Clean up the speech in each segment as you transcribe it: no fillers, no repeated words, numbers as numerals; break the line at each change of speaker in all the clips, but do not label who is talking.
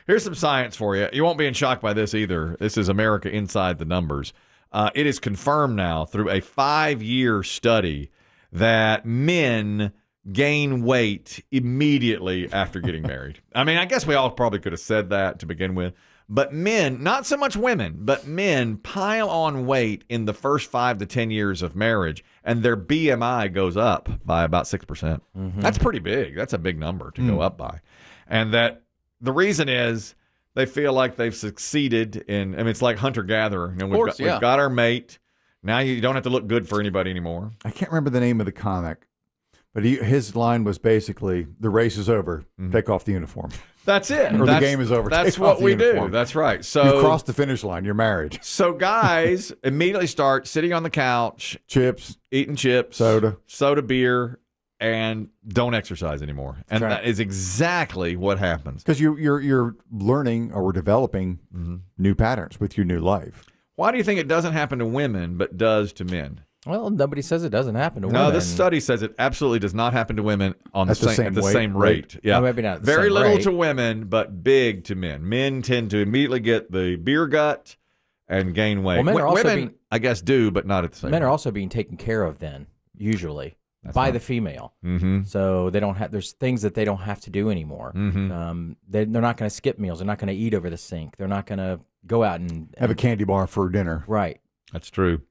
Here's some science for you. You won't be in shock by this either. This is America Inside the Numbers. It is confirmed now through a 5-year study that men gain weight immediately after getting married. I mean, I guess we all probably could have said that to begin with. But men, not so much women, but men pile on weight in the first 5 to 10 years of marriage, and their BMI goes up by about 6%. Mm-hmm. That's pretty big. That's a big number to go up by. And that the reason is they feel like they've succeeded in, I mean, it's like hunter-gatherer. You know, we've got our mate. Now you don't have to look good for anybody anymore.
I can't remember the name of the comic, but his line was basically, the race is over, take off the uniform.
That's it.
Or the game is over.
That's what we do. That's right. So
you've crossed the finish line. You're married.
So guys immediately start sitting on the couch,
chips,
eating chips, soda, beer, and don't exercise anymore. And that is exactly what happens.
Because you're learning or developing new patterns with your new life.
Why do you think it doesn't happen to women but does to men?
Well, nobody says it doesn't happen to women.
No, this study says it absolutely does not happen to women at the same rate. Yeah,
maybe not.
Very little to women, but big to men. Men tend to immediately get the beer gut and gain weight.
Well, women,
I guess, do, but not at the same.
Men are also being taken care of then, usually. By the female. Mm-hmm. So they don't have, there's things that they don't have to do anymore. Mm-hmm. They're not going to skip meals. They're not going to eat over the sink. They're not going to go out and
have a candy bar for dinner.
Right.
That's true.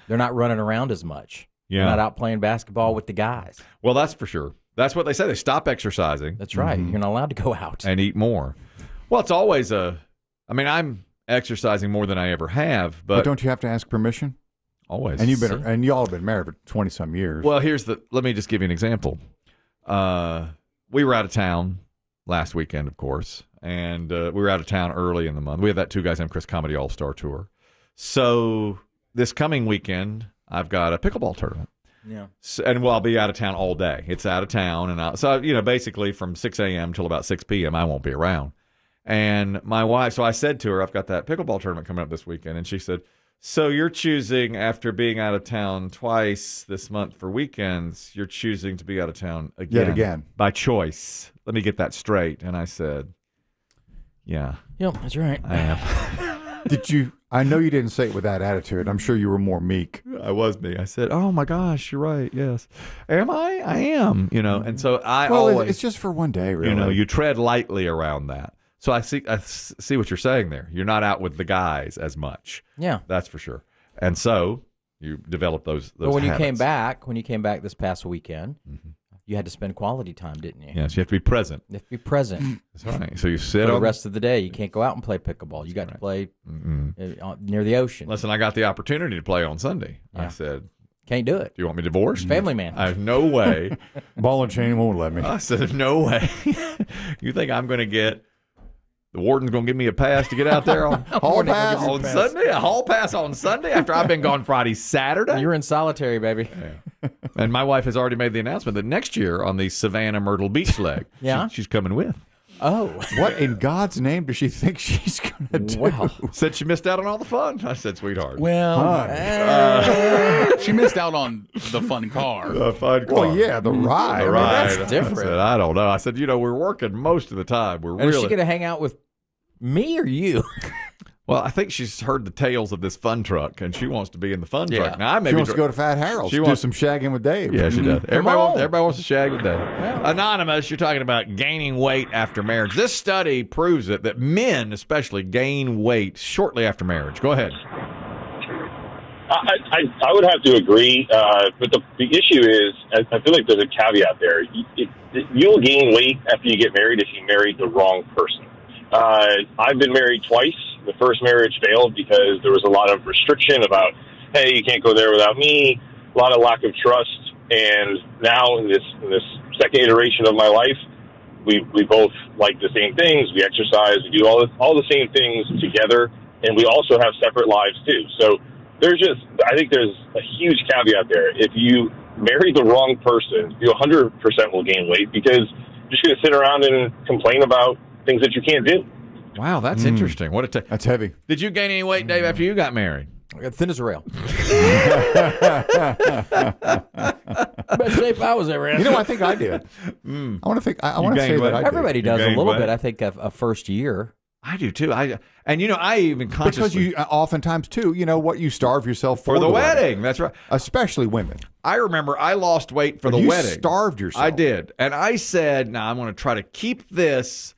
They're not running around as much. Yeah. They're not out playing basketball with the guys.
Well, that's for sure. That's what they say. They stop exercising.
That's right. You're not allowed to go out.
And eat more. Well, it's always I'm exercising more than I ever have. But
don't you have to ask permission?
Always.
And y'all have been married for 20-some years.
Well, let me just give you an example. We were out of town last weekend, of course, and we were out of town early in the month. We had that Two Guys Named Chris Comedy All-Star Tour. So this coming weekend, I've got a pickleball tournament.
Yeah.
And I'll be out of town all day. It's out of town. And basically from 6 a.m. till about 6 p.m., I won't be around. And my wife, so I said to her, I've got that pickleball tournament coming up this weekend. And she said, so you're choosing, after being out of town twice this month for weekends, you're choosing to be out of town again.
Yet again.
By choice. Let me get that straight. And I said, yeah.
Yep, that's right.
I am.
I know you didn't say it with that attitude. I'm sure you were more meek.
I was meek. I said, oh my gosh, you're right. Yes. Am I? I am. And so
it's just for one day, really.
You tread lightly around that. So I see what you're saying there. You're not out with the guys as much.
Yeah.
That's for sure. And so you develop those
But when
habits.
you came back this past weekend, you had to spend quality time, didn't you?
Yes, you have to be present.
You have to be present.
That's right. So you sit
for the rest of the day. You can't go out and play pickleball. You got to play near the ocean.
Listen, I got the opportunity to play on Sunday. Yeah. I said,
can't do it.
Do you want me divorced?
Family man.
I have no way.
Ball and chain won't let me.
I said, no way. You think I'm going to get... The warden's going to give me a pass to get out there on
hall pass
on Sunday? A hall pass on Sunday after I've been gone Friday, Saturday?
You're in solitary, baby.
Yeah. And my wife has already made the announcement that next year on the Savannah Myrtle Beach leg, she's coming with.
Oh.
What in God's name does she think she's going to do?
Wow.
Said she missed out on all the fun. I said, sweetheart.
Well, she missed out on the fun car.
The fun car.
Well, yeah, the ride.
The ride.
That's different.
I said, I don't know. I said, we're working most of the time.
Is she going to hang out with me or you?
Well, I think she's heard the tales of this fun truck, and she wants to be in the fun truck. Now,
she wants to go to Fat Harold's. She wants to do some shagging with Dave.
Yeah, she does. Everybody wants to shag with Dave. Well, Anonymous, you're talking about gaining weight after marriage. This study proves it, that men especially gain weight shortly after marriage. Go ahead.
I would have to agree, but the issue is, I feel like there's a caveat there. You'll gain weight after you get married if you married the wrong person. I've been married twice. The first marriage failed because there was a lot of restriction about, hey, you can't go there without me, a lot of lack of trust. And now in this second iteration of my life, we both like the same things. We exercise, we do all the same things together, and we also have separate lives too. So I think there's a huge caveat there. If you marry the wrong person, you 100% will gain weight because you're just going to sit around and complain about things that you can't do.
Wow, that's interesting.
That's heavy.
Did you gain any weight, Dave, after you got married?
Thin as a rail. Best shape I was ever in.
You know, I think I did. I want to think. I want to say that I did.
Everybody does a
gained
little
weight?
bit. I think a first year.
I do too. I even consciously
Because you oftentimes too, what you starve yourself
for the wedding. That's right.
Especially women.
I remember I lost weight for the
you
wedding.
Starved yourself.
I did, and I said, "Now I'm going to try to keep this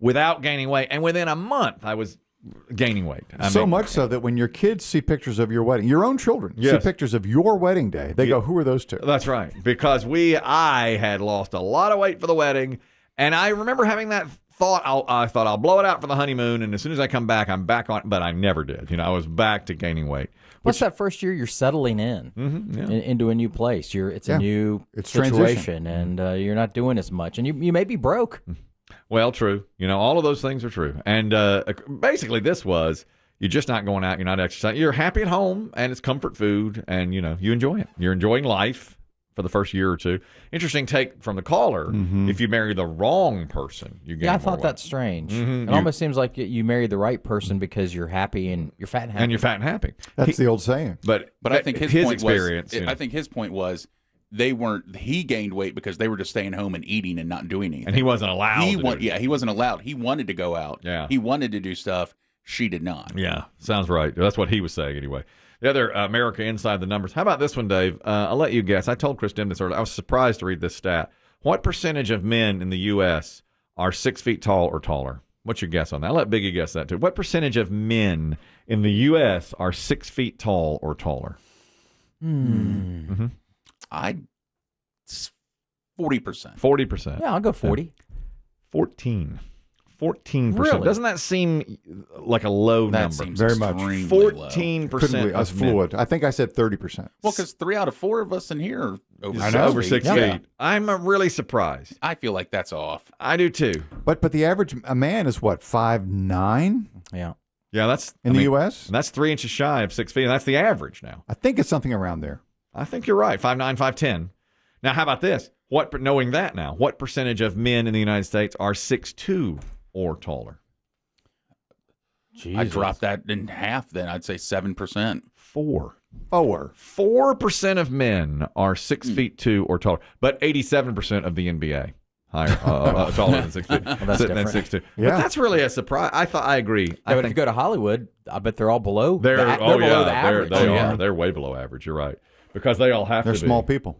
without gaining weight." And within a month, I was gaining weight.
So much so that when your kids see pictures of your wedding, your own children see
Yes.
pictures of your wedding day, they go, "Who are those two?"
That's right, because I had lost a lot of weight for the wedding, and I remember having that thought. I thought I'll blow it out for the honeymoon, and as soon as I come back, I'm back on. But I never did. I was back to gaining weight.
What's that first year? You're settling in into a new place. It's a new situation, and you're not doing as much, and you may be broke.
Well, true. All of those things are true. And basically, this was you're just not going out. You're not exercising. You're happy at home, and it's comfort food, and you enjoy it. You're enjoying life for the first year or two. Interesting take from the caller. If you marry the wrong person, you gain
I
more
thought
weight.
that's strange. It almost seems like you married the right person because you're happy and you're fat and happy.
And you're fat and happy.
That's the old saying.
But
I think his point
experience.
was. I think his point was they weren't. He gained weight because they were just staying home and eating and not doing anything.
And he wasn't allowed.
He wasn't allowed. He wanted to go out.
Yeah.
He wanted to do stuff. She did not.
Yeah, sounds right. That's what he was saying anyway. The other America Inside the Numbers. How about this one, Dave? I'll let you guess. I told Chris Demm this earlier. I was surprised to read this stat. What percentage of men in the U.S. are 6 feet tall or taller? What's your guess on that? I'll let Biggie guess that too. What percentage of men in the U.S. are 6 feet tall or taller?
40%.
40%.
Yeah, I'll go 40.
14%.
Really?
Doesn't that seem like a low
That
number?
seems
Very much.
extremely low.
14%.
I was
of men.
fluid. I think I said 30%.
Well, because 3 out of 4 of us in here are over
I
6
know, over
feet.
6
Yeah.
feet. I'm really surprised.
I feel like that's off.
I do too.
But the average a man is what, 5'9"
Yeah.
Yeah, that's
in the U.S.?
That's 3 inches shy of 6 feet. And that's the average now.
I think it's something around there.
I think you're right. 5'9", 5'10". Now, how about this? Knowing that now, what percentage of men in the United States are 6'2" or taller?
Jesus.
I'd drop that in half then. I'd say 7%.
4% of men are 6 feet 2 or taller, but 87% of the NBA higher, taller than 6 feet.
that's
Sitting at
different.
6'2".
Yeah.
But that's really a surprise. I agree.
Yeah,
I
but if
think
you go to Hollywood, I bet they're all below.
they're
below the average.
They are. They're way below average. You're right, because they all have
They're
to be.
small people.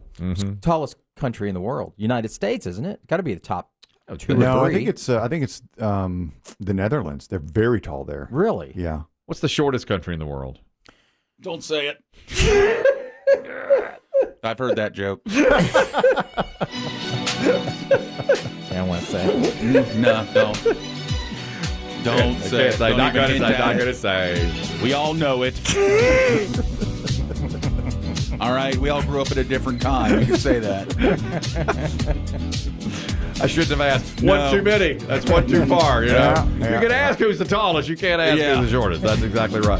Tallest country in the world, United States, isn't it? Got to be the top 2
No,
or
I
3.
think it's the Netherlands. They're very tall there.
Really.
Yeah.
What's the shortest country in the world?
Don't say it. I've heard that joke.
Yeah, I want to say.
No, don't. Don't say it. Don't
Not
even
going to
hint
say.
at
Not
it.
going to say.
We all know it. All right, we all grew up at a different time. You can say that.
I shouldn't have asked.
No.
One too many. That's one too far. You know,
Yeah,
you
yeah.
can ask who's the tallest. You can't ask
Yeah.
who's the shortest. That's exactly right.